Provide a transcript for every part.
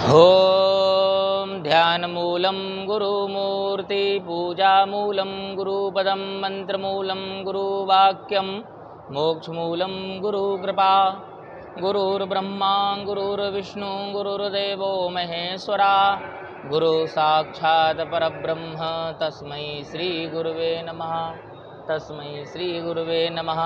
ॐ ध्यानमूलं गुरुमूर्ति पूजामूलं गुरुपदं मन्त्रमूलं गुरुवाक्यं मोक्षमूलं गुरुकृपा गुरुर्ब्रह्मा गुरुर्विष्णु गुरुर्देवो महेश्वरा गुरु साक्षात् परब्रह्म तस्मै श्रीगुरुवे नमः। तस्मै श्रीगुरुवे नमः।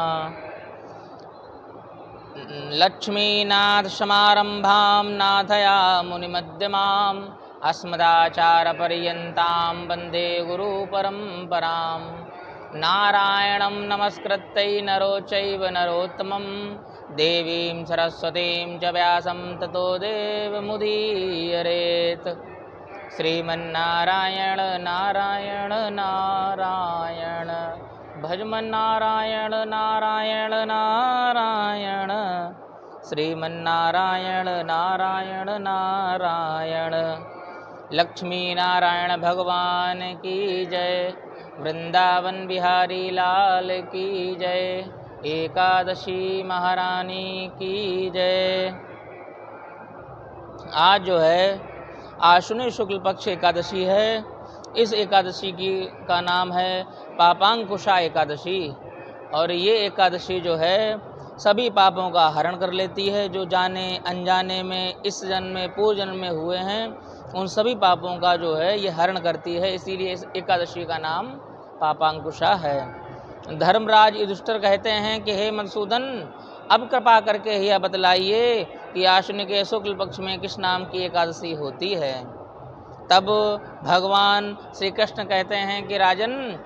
लक्ष्मीनाथसमारम्भां नाथयामुनिमध्यमाम् अस्मदाचार्यपर्यन्तां वन्दे गुरुपरम्परां। नारायणं नमस्कृत्य नरो चैव नरोत्तमं देवीं सरस्वतीं च व्यासं ततो देवमुदीरयेत्। श्रीमन्नारायण नारायण नारायण भजमन्नारायण नारायण नारायण श्रीमन्नारायण नारायण नारायण। लक्ष्मी नारायण भगवान की जय। वृंदावन बिहारी लाल की जय। एकादशी महारानी की जय। आज जो है आश्विन शुक्ल पक्ष एकादशी है। इस एकादशी का नाम है पापांकुशा एकादशी। और ये एकादशी जो है सभी पापों का हरण कर लेती है। जो जाने अनजाने में इस जन्म में पूर्व जन्म में हुए हैं उन सभी पापों का जो है ये हरण करती है। इसीलिए इस एकादशी का नाम पापांकुशा है। धर्मराज युधिष्ठिर कहते हैं कि हे मधुसूदन, अब कृपा करके यह बतलाइए कि आश्विन के शुक्ल पक्ष में किस नाम की एकादशी होती है। तब भगवान श्री कृष्ण कहते हैं कि राजन,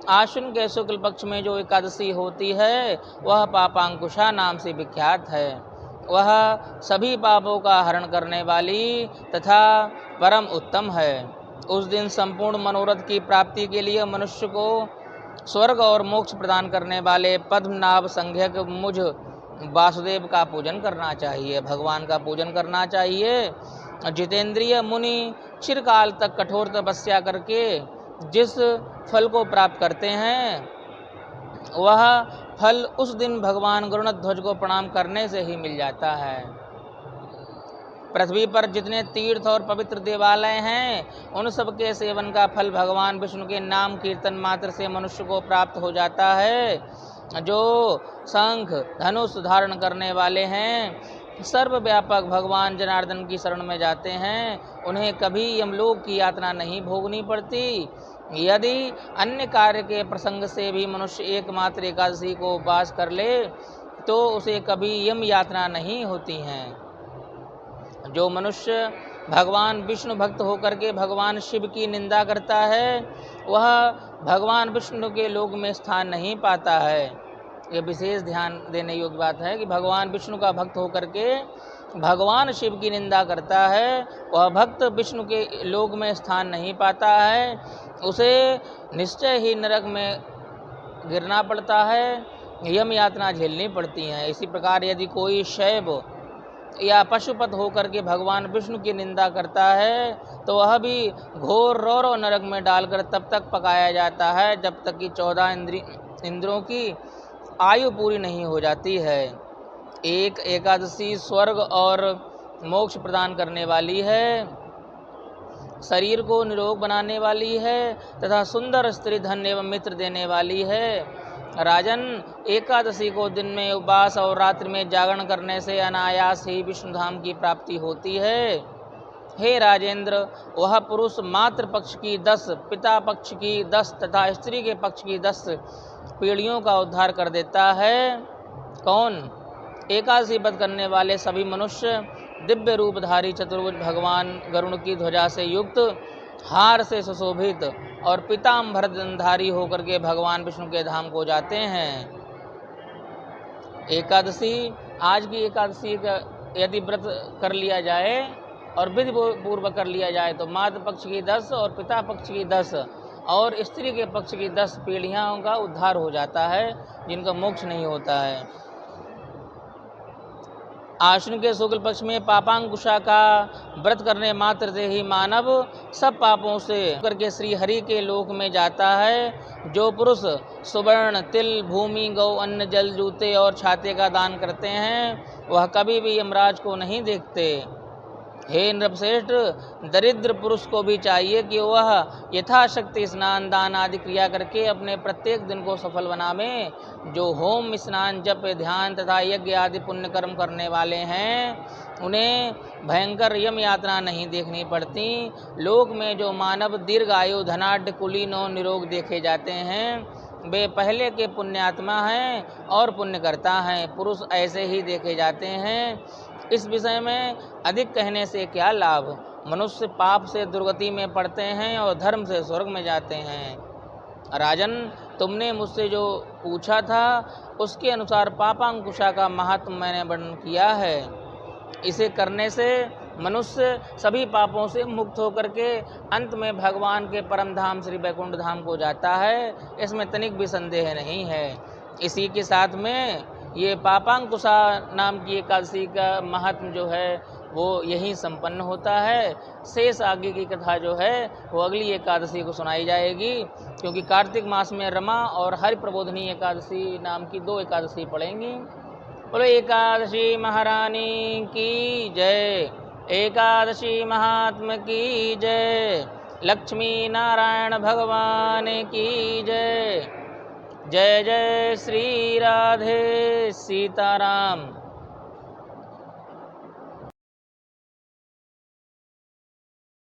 आश्विन के शुक्ल पक्ष में जो एकादशी होती है वह पापांकुशा नाम से विख्यात है। वह सभी पापों का हरण करने वाली तथा परम उत्तम है। उस दिन संपूर्ण मनोरथ की प्राप्ति के लिए मनुष्य को स्वर्ग और मोक्ष प्रदान करने वाले पद्मनाभ संज्ञक मुझ वासुदेव का पूजन करना चाहिए, भगवान का पूजन करना चाहिए। जितेंद्रिय मुनि चिरकाल तक कठोर तपस्या करके जिस फल को प्राप्त करते हैं वह फल उस दिन भगवान गरुड़ध्वज को प्रणाम करने से ही मिल जाता है। पृथ्वी पर जितने तीर्थ और पवित्र देवालय हैं उन सब के सेवन का फल भगवान विष्णु के नाम कीर्तन मात्र से मनुष्य को प्राप्त हो जाता है। जो शंख धनुष धारण करने वाले हैं, सर्वव्यापक भगवान जनार्दन की शरण में जाते हैं, उन्हें कभी यमलोक की यातना नहीं भोगनी पड़ती। यदि अन्य कार्य के प्रसंग से भी मनुष्य एकमात्र एकादशी को उपवास कर ले तो उसे कभी यम यातना नहीं होती हैं। जो मनुष्य भगवान विष्णु भक्त होकर के भगवान शिव की निंदा करता है वह भगवान विष्णु के लोक में स्थान नहीं पाता है। ये विशेष ध्यान देने योग्य बात है कि भगवान विष्णु का भक्त होकर के भगवान शिव की निंदा करता है वह भक्त विष्णु के लोक में स्थान नहीं पाता है। उसे निश्चय ही नरक में गिरना पड़ता है, यम यातना झेलनी पड़ती हैं। इसी प्रकार यदि कोई शैव या पशुपत होकर के भगवान विष्णु की निंदा करता है तो वह भी घोर रौरव नरक में डालकर तब तक पकाया जाता है जब तक कि 14 इंद्रियों की आयु पूरी नहीं हो जाती है। एक एकादशी स्वर्ग और मोक्ष प्रदान करने वाली है, शरीर को निरोग बनाने वाली है तथा सुंदर स्त्री धन एवं मित्र देने वाली है। राजन, एकादशी को दिन में उपवास और रात्रि में जागरण करने से अनायास ही विष्णु धाम की प्राप्ति होती है। हे राजेंद्र, वह पुरुष मातृ पक्ष की 10, पिता पक्ष की 10 तथा स्त्री के पक्ष की 10 पीढ़ियों का उद्धार कर देता है। कौन? एकादशी व्रत करने वाले सभी मनुष्य दिव्य रूपधारी चतुर्भुज भगवान गरुड़ की ध्वजा से युक्त, हार से सुशोभित और पीताम्बरधारी होकर के भगवान विष्णु के धाम को जाते हैं। एकादशी, आज की एकादशी का यदि व्रत कर लिया जाए और विधि पूर्वक कर लिया जाए तो मातृ पक्ष की 10 और पिता पक्ष की 10 और स्त्री के पक्ष की 10 पीढ़ियों का उद्धार हो जाता है जिनका मोक्ष नहीं होता है। आश्विन के शुक्ल पक्ष में पापांकुशा का व्रत करने मात्र से ही मानव सब पापों से करके श्री हरि के लोक में जाता है। जो पुरुष सुवर्ण, तिल, भूमि, गौ, अन्न, जल, जूते और छाते का दान करते हैं वह कभी भी यमराज को नहीं देखते। हे नृपश्रेष्ठ, दरिद्र पुरुष को भी चाहिए कि वह यथाशक्ति स्नान दान आदि क्रिया करके अपने प्रत्येक दिन को सफल बनावे। जो होम स्नान जप ध्यान तथा यज्ञ आदि पुण्य कर्म करने वाले हैं, उन्हें भयंकर यम यातना नहीं देखनी पड़ती। लोक में जो मानव दीर्घायु धनाढ़ कुलीन और निरोग देखे जाते हैं, वे पहले के पुण्यात्मा हैं और पुण्य करता हैं। पुरुष ऐसे ही देखे जाते हैं। इस विषय में अधिक कहने से क्या लाभ। मनुष्य पाप से दुर्गति में पड़ते हैं और धर्म से स्वर्ग में जाते हैं। राजन, तुमने मुझसे जो पूछा था उसके अनुसार पापांकुशा का महात्म मैंने वर्णन किया है। इसे करने से मनुष्य सभी पापों से मुक्त होकर के अंत में भगवान के परम धाम श्री वैकुंठ धाम को जाता है। इसमें तनिक भी संदेह नहीं है। इसी के साथ में ये पापांकुशा नाम की एकादशी का महात्म जो है वो यहीं संपन्न होता है। शेष आगे की कथा जो है वो अगली एकादशी को सुनाई जाएगी, क्योंकि कार्तिक मास में रमा और हरि प्रबोधनी एकादशी नाम की 2 एकादशी पड़ेंगी। बोलो एकादशी महारानी की जय, एकादशी महात्म की जय, लक्ष्मी नारायण भगवान की जय। जय जय श्री राधे सीताराम।